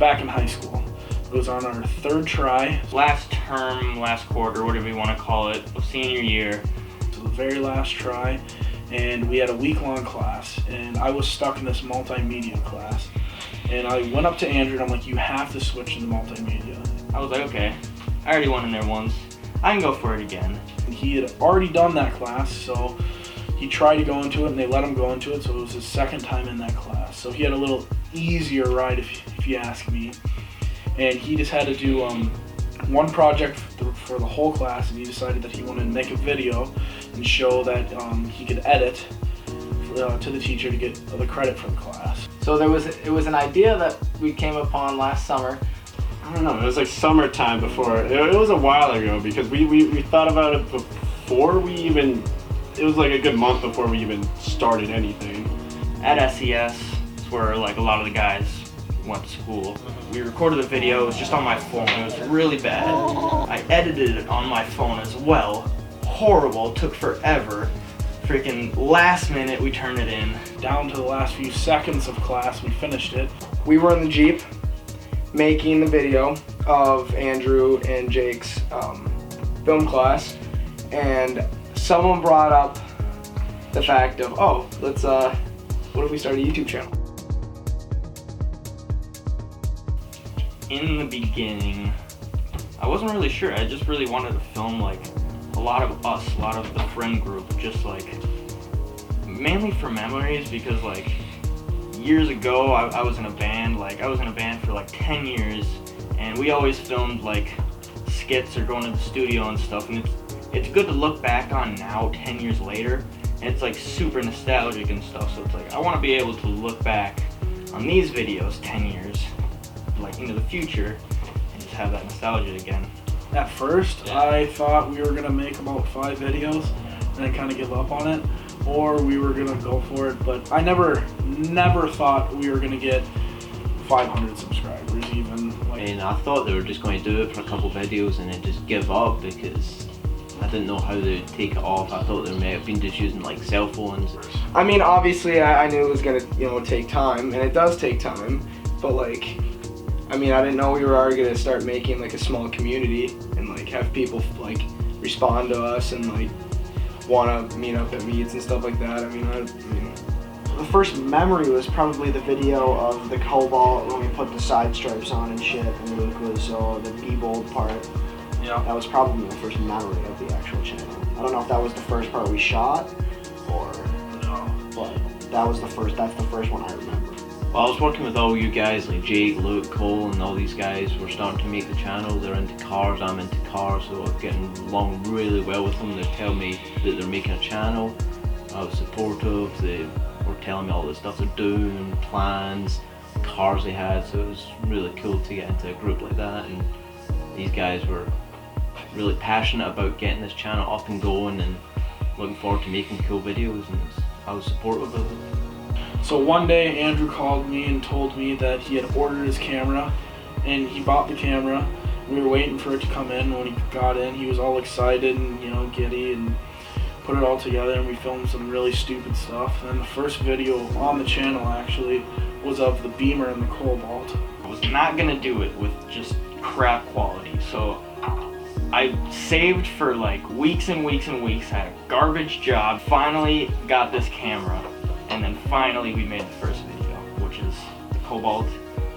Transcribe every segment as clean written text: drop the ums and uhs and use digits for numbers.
back in high school. It was on our third try. Last term, last quarter, whatever you want to call it, of senior year. So the very last try, and we had a week-long class, and I was stuck in this multimedia class. And I went up to Andrew and I'm like, you have to switch into multimedia. I was like, okay, I already went in there once. I can go for it again. And he had already done that class, so he tried to go into it and they let him go into it, so it was his second time in that class. So he had a little easier ride if you ask me. And he just had to do one project for the whole class, and he decided that he wanted to make a video and show that he could edit to the teacher to get the credit for the class. So it was an idea that we came upon last summer. I don't know, it was like summertime before. It was a while ago because we thought about it before we even, it was like a good month before we even started anything. At SES, it's where like a lot of the guys went to school. We recorded the video, it was just on my phone, it was really bad. I edited it on my phone as well. Horrible, took forever. Freaking last minute we turned it in. Down to the last few seconds of class, we finished it. We were in the Jeep making the video of Andrew and Jake's film class, and someone brought up the fact of, oh, let's, what if we start a YouTube channel? In the beginning, I wasn't really sure. I just really wanted to film like a lot of us, a lot of the friend group, just like mainly for memories, because like years ago I was in a band. Like I was in a band for like 10 years, and we always filmed like skits or going to the studio and stuff, and it's good to look back on now 10 years later, and it's like super nostalgic and stuff. So it's like I want to be able to look back on these videos 10 years like into the future and just have that nostalgia again. At first, I thought we were gonna make about 5 videos and then kind of give up on it, or we were gonna go for it, but I never thought we were gonna get 500 subscribers even. Like, and I thought they were just going to do it for a couple videos and then just give up because I didn't know how they would take it off. I thought they may have been just using like cell phones. I mean, obviously I knew it was gonna, take time, and it does take time, but like, I mean, I didn't know we were already gonna start making like a small community and like have people like respond to us and like wanna meet up at meets and stuff like that. I mean, the first memory was probably the video of the Cobalt when we put the side stripes on and shit, and Luke was the B-bold part. yeah. That was probably the first memory of the actual channel. I don't know if that was the first part we shot or No. but that's the first one I remember. Well, I was working with all you guys like Jake, Luke, Cole, and all these guys were starting to make the channel. They're into cars, I'm into cars, so I was getting along really well with them. They tell me that they're making a channel. I was supportive. They were telling me all the stuff they're doing, plans, cars they had, so it was really cool to get into a group like that. And these guys were really passionate about getting this channel up and going and looking forward to making cool videos, and I was supportive of it. So one day Andrew called me and told me that he had ordered his camera and he bought the camera. We were waiting for it to come in. When he got in, he was all excited and giddy and put it all together, and we filmed some really stupid stuff. And then the first video on the channel actually was of the Beamer and the Cobalt. I was not gonna do it with just crap quality, so I saved for like weeks and weeks and weeks, had a garbage job, finally got this camera, and then finally we made the first video, which is the Cobalt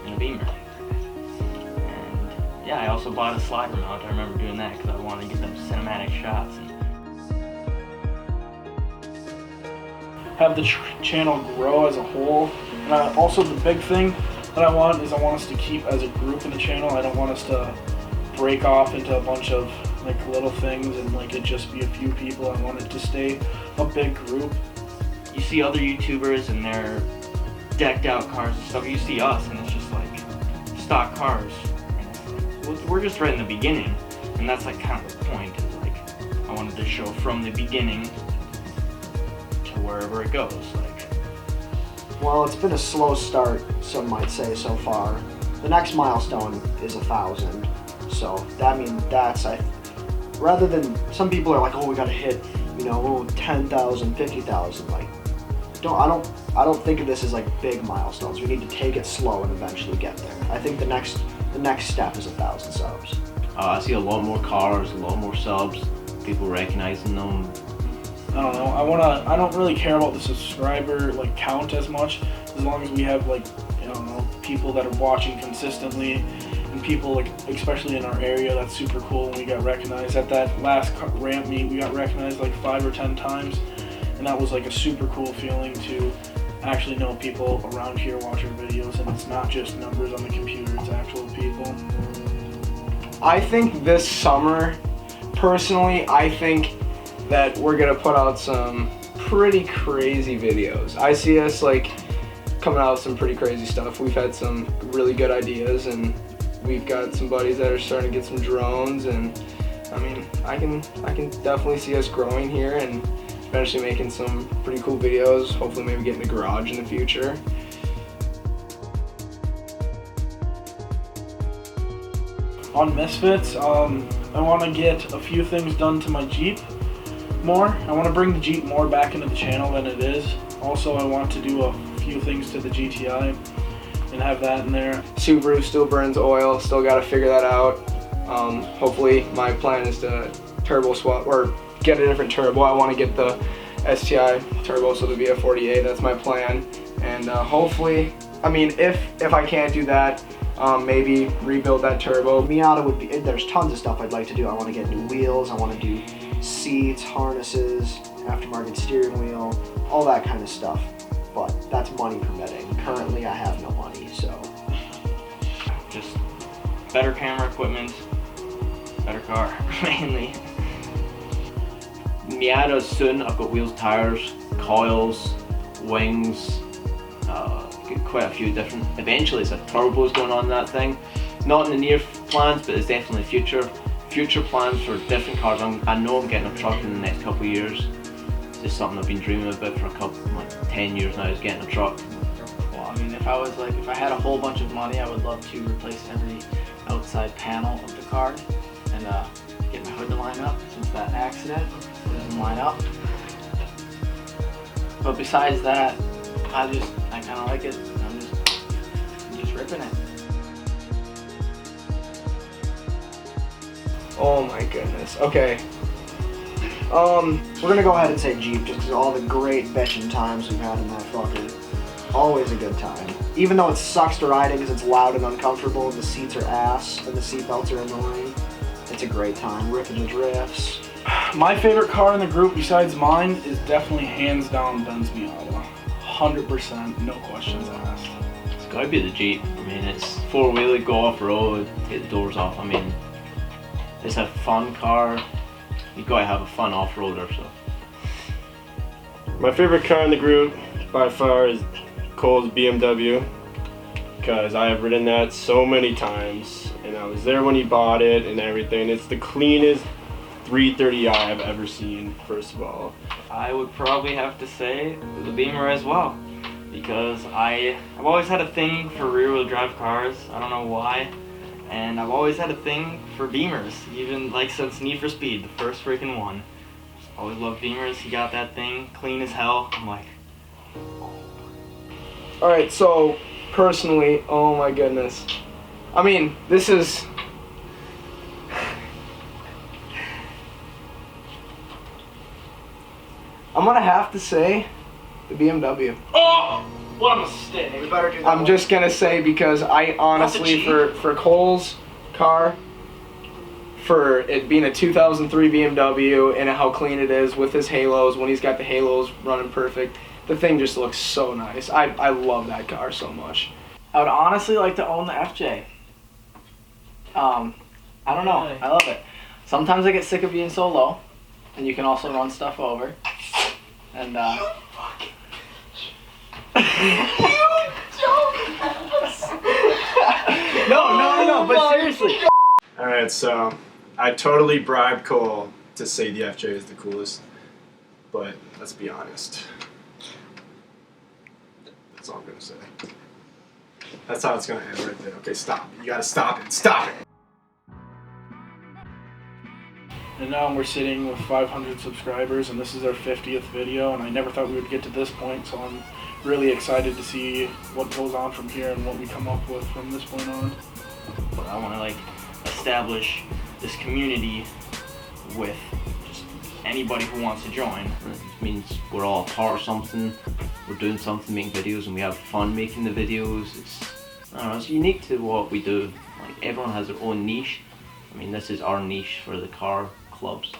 and the Beamer. And yeah, I also bought a slider mount. I remember doing that because I wanted to get them cinematic shots. And have the channel grow as a whole. And also the big thing that I want is I want us to keep as a group in the channel. I don't want us to break off into a bunch of like little things and like it just be a few people. I want it to stay a big group. you see other YouTubers and their decked out cars and stuff. You see us and it's just like stock cars. And it's like, we're just right in the beginning. And that's like kind of the point. Is like I wanted to show from the beginning to wherever it goes. Like, well, it's been a slow start, some might say, so far. The next milestone is 1,000. So that means that's rather than some people are like, oh, we gotta hit 10,000, 50,000. Like, I don't think of this as like big milestones. We need to take it slow and eventually get there. I think the next step is 1,000 subs. I see a lot more cars, a lot more subs, people recognizing them. I don't know. I don't really care about the subscriber like count as much, as long as we have like, I don't know, people that are watching consistently, and people like, especially in our area, that's super cool. When we got recognized at that last ramp meet, we got recognized like 5 or 10 times, and that was like a super cool feeling to actually know people around here watch our videos, and it's not just numbers on the computer, it's actual people. I think this summer, personally, I think that we're gonna put out some pretty crazy videos. I see us like coming out with some pretty crazy stuff. We've had some really good ideas, and we've got some buddies that are starting to get some drones, and I mean, I can definitely see us growing here and eventually making some pretty cool videos. Hopefully maybe get in the garage in the future. On Misfits, I want to get a few things done to my Jeep more. I want to bring the Jeep more back into the channel than it is. Also, I want to do a few things to the GTI and have that in there. Subaru still burns oil, still got to figure that out. Hopefully my plan is to turbo swap or get a different turbo. I want to get the STI turbo, so the VF48, that's my plan. And hopefully, I mean, if I can't do that, maybe rebuild that turbo. Miata would be, there's tons of stuff I'd like to do. I want to get new wheels, I want to do seats, harnesses, aftermarket steering wheel, all that kind of stuff. But that's money permitting. Currently I have no money, so. Just better camera equipment, better car, mainly. Miata soon. I've got wheels, tires, coils, wings, quite a few different. Eventually, it's a turbos going on in that thing. Not in the near plans, but it's definitely future plans for different cars. I know I'm getting a truck in the next couple of years. It's just something I've been dreaming about for like 10 years now, is getting a truck. Well, I mean, if I had a whole bunch of money, I would love to replace every outside panel of the car and get my hood to line up, since that accident doesn't line up. But besides that, I kind of like it. I'm just ripping it. Oh my goodness. Okay. We're gonna go ahead and say Jeep, just because all the great bitchin' times we've had in that fucker. Always a good time. Even though it sucks to ride it because it's loud and uncomfortable, and the seats are ass, and the seat belts are annoying. It's a great time, ripping the drifts. My favorite car in the group besides mine is definitely hands down Ben's Miata. 100%, no questions asked. It's gotta be the Jeep. I mean, it's four-wheeler, go off-road, take the doors off. I mean, it's a fun car. You gotta have a fun off-roader, so. My favorite car in the group by far is Cole's BMW, because I have ridden that so many times, and I was there when he bought it and everything. It's the cleanest 330i I've ever seen, first of all. I would probably have to say the Beamer as well, because I've always had a thing for rear-wheel drive cars. I don't know why, and I've always had a thing for Beamers, even like since Need for Speed, the first freaking one. Always loved Beamers. He got that thing clean as hell. I'm like, Alright, so personally, oh my goodness. I mean, this is... I'm gonna have to say the BMW. Oh, what a mistake. We better do that. I'm just gonna say, because I honestly, for Cole's car, for it being a 2003 BMW and how clean it is with his halos, when he's got the halos running perfect, the thing just looks so nice. I love that car so much. I would honestly like to own the FJ. I don't know. I love it. Sometimes I get sick of being so low, and you can also run stuff over. And No, but seriously. Alright, so I totally bribed Cole to say the FJ is the coolest, but let's be honest. That's all I'm gonna say. That's how it's gonna end right there. Okay, stop. You gotta stop it. Stop it! And now we're sitting with 500 subscribers, and this is our 50th video, and I never thought we would get to this point, so I'm really excited to see what goes on from here and what we come up with from this point on. But I want to like establish this community with just anybody who wants to join. It means we're all a part of something, we're doing something, making videos, and we have fun making the videos. I don't know, it's unique to what we do. Like, everyone has their own niche. I mean, this is our niche for the car clubs.